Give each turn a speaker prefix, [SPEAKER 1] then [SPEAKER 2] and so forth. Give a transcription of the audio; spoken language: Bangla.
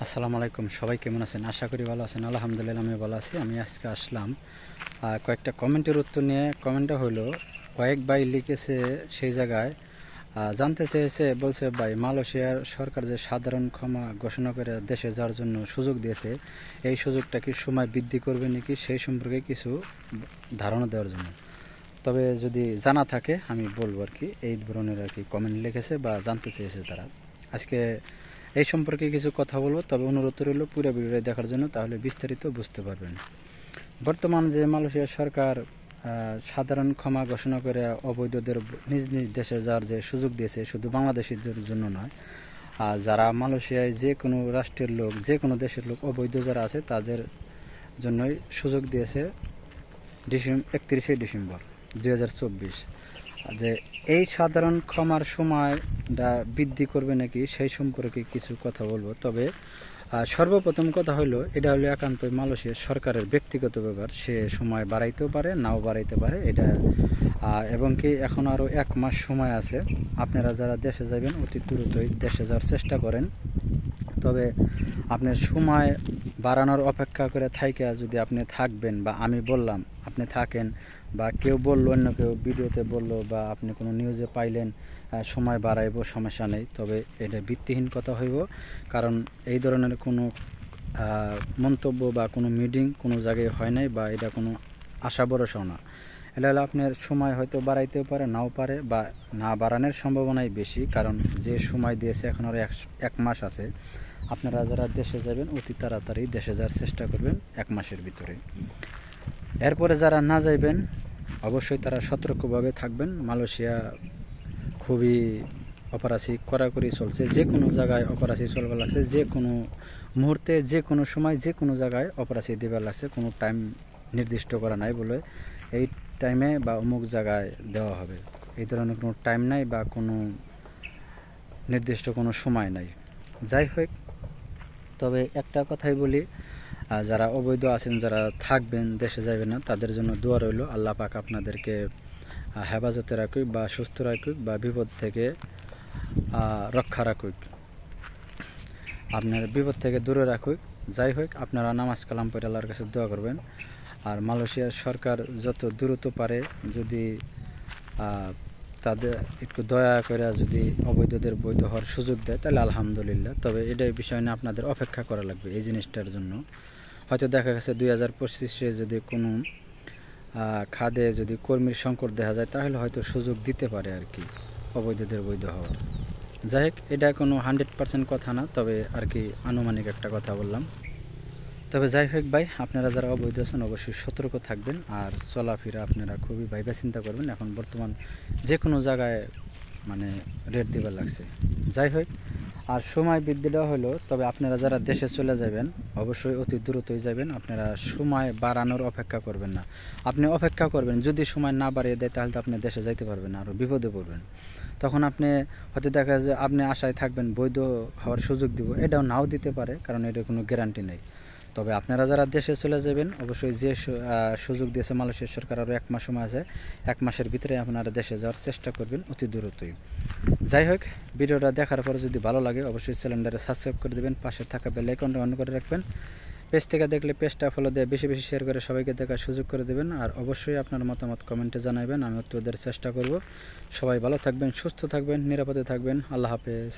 [SPEAKER 1] আসসালামু আলাইকুম। সবাই কেমন আছেন? আশা করি ভালো আছেন। আলহামদুলিল্লাহ আমি ভালো আছি। আমি আজকে আসলাম কয়েকটা কমেন্টের উত্তর নিয়ে। কমেন্টটা হলো, কয়েক ভাই লিখেছে সেই জায়গায় জানতে চেয়েছে, বলছে ভাই মালয়েশিয়ার সরকার যে সাধারণ ক্ষমা ঘোষণা করে দেশে যাওয়ার জন্য সুযোগ দিয়েছে, এই সুযোগটা কি সময় বৃদ্ধি করবে নাকি, সেই সম্পর্কে কিছু ধারণা দেওয়ার জন্য। তবে যদি জানা থাকে আমি বলবো আর কি। এই ধরনের আর কি কমেন্ট লিখেছে বা জানতে চেয়েছে তারা। আজকে এই সম্পর্কে কিছু কথা বলবো, তবে অনুরোধ রইল পুরো ভিডিওটা দেখার জন্য, তাহলে বিস্তারিত বুঝতে পারবেন। বর্তমান যে মালয়েশিয়ার সরকার সাধারণ ক্ষমা ঘোষণা করে অবৈধদের নিজ নিজ দেশে যাওয়ার যে সুযোগ দিয়েছে, শুধু বাংলাদেশিদের জন্য নয়, যারা মালয়েশিয়ায় যে কোনো রাষ্ট্রের লোক, যে কোনো দেশের লোক অবৈধ যারা আছে তাদের জন্যই সুযোগ দিয়েছে 31শে ডিসেম্বর 2024। যে এই সাধারণ ক্ষমার সময়টা বৃদ্ধি করবে নাকি সেই সম্পর্কে কিছু কথা বলবো। তবে সর্বপ্রথম কথা হলো, এটা হলো একান্তই মালয়েশিয়ার সরকারের ব্যক্তিগত ব্যাপার। সে সময় বাড়াইতেও পারে, নাও বাড়াইতে পারে এটা। এবং কি এখন আরও 1 মাস সময় আছে। আপনারা যারা দেশে যাবেন অতি দ্রুতই দেশে যাওয়ার চেষ্টা করেন। তবে আপনার সময় বাড়ানোর অপেক্ষা করে থাইকা যদি আপনি থাকবেন, বা আমি বললাম আপনি থাকেন, বা কেউ বললো, অন্য কেউ ভিডিওতে বললো, বা আপনি কোনো নিউজে পাইলেন সময় বাড়াইব, সমস্যা নেই, তবে এটা ভিত্তিহীন কথা হইব। কারণ এই ধরনের কোনো মন্তব্য বা কোনো মিটিং কোনো জায়গায় হয় নাই, বা এটা কোনো আশা ভরসাও না। এটা হলে আপনার সময় হয়তো বাড়াইতেও পারে, নাও পারে, বা না বাড়ানোর সম্ভাবনাই বেশি। কারণ যে সময় দিয়েছে এখন আরও 1 মাস আছে। আপনারা যারা দেশে যাবেন অতি তাড়াতাড়ি দেশে যাওয়ার চেষ্টা করবেন 1 মাসের ভিতরে। এরপরে যারা না যাইবেন অবশ্যই তারা সতর্কভাবে থাকবেন। মালয়েশিয়া খুবই অপরাধী কড়াকড়ি চলছে, যে কোনো জায়গায় অপরাধী চলবার লাগছে, যে কোনো মুহূর্তে, যে কোনো সময়, যে কোনো জায়গায় অপরাধী দেবার লাগছে। কোনো টাইম নির্দিষ্ট করা নাই বলে এই টাইমে বা অমুক জায়গায় দেওয়া হবে, এই ধরনের কোনো টাইম নাই বা কোনো নির্দিষ্ট কোনো সময় নাই। যাই হোক, তবে একটা কথাই বলি, যারা অবৈধ আছেন, যারা থাকবেন, দেশে যাবেন না, তাদের জন্য দোয়া রইল। আল্লাহ পাক আপনাদেরকে হেফাজতে রাখুক, বা সুস্থ রাখুক, বা বিপদ থেকে রক্ষা রাখুক, আপনার বিপদ থেকে দূরে রাখুক। যাই হোক, আপনারা নামাজ কালাম পড়ে আল্লাহর কাছে দোয়া করবেন। আর মালয়েশিয়ার সরকার যত দ্রুত পারে যদি তাদের একটু দয়া করে যদি অবৈধদের বৈধ হওয়ার সুযোগ দেয় তাহলে আলহামদুলিল্লাহ। তবে এটাই বিষয় নিয়ে আপনাদের অপেক্ষা করা লাগবে এই জিনিসটার জন্য। হয়তো দেখা গেছে 2025-এ যদি কোনো খাদে যদি কর্মীর সংকট দেখা যায়, তাহলে হয়তো সুযোগ দিতে পারে আর কি অবৈধদের বৈধ হওয়ার। যাই হোক, এটা কোনো 100% কথা না, তবে আর কি আনুমানিক একটা কথা বললাম। তবে যাই হোক ভাই, আপনারা যারা অবৈধ আছেন অবশ্যই সতর্ক থাকবেন, আর চলাফেরা আপনারা খুবই ভাইবা চিন্তা করবেন। এখন বর্তমান যে কোনো জায়গায় মানে রেট দিবার লাগছে। যাই হোক, আর সময় বৃদ্ধিটা হলো, তবে আপনারা যারা দেশে চলে যাবেন অবশ্যই অতি দ্রুতই যাবেন। আপনারা সময় বাড়ানোর অপেক্ষা করবেন না। আপনি অপেক্ষা করবেন, যদি সময় না বাড়িয়ে দেয় তাহলে তো আপনি দেশে যাইতে পারবেন না, আরও বিপদে পড়বেন। তখন আপনি হয়তো দেখা যায় আপনি আশায় থাকবেন বৈধ হওয়ার সুযোগ দিব, এটাও নাও দিতে পারে, কারণ এটার কোনো গ্যারান্টি নেই। তবে আপনারা যারা দেশে চলে যাবেন অবশ্যই যে সুযোগ দিয়েছে মালয়েশিয়ার সরকার, আরও 1 মাস সময় আছে, 1 মাসের ভিতরে আপনারা দেশে যাওয়ার চেষ্টা করবেন অতি দ্রুতই। যাই হোক, ভিডিওটা দেখার পর যদি ভালো লাগে অবশ্যই চ্যানেলটারে সাবস্ক্রাইব করে দেবেন, পাশে থাকা বেল আইকনটা অন করে রাখবেন। পেজ থেকে দেখলে পেজটা ফলো দিয়ে বেশি বেশি শেয়ার করে সবাইকে দেখার সুযোগ করে দেবেন। আর অবশ্যই আপনার মতামত কমেন্টে জানাবেন, আমি উত্তর দেওয়ার চেষ্টা করব। সবাই ভালো থাকবেন, সুস্থ থাকবেন, নিরাপদে থাকবেন। আল্লাহ হাফেজ।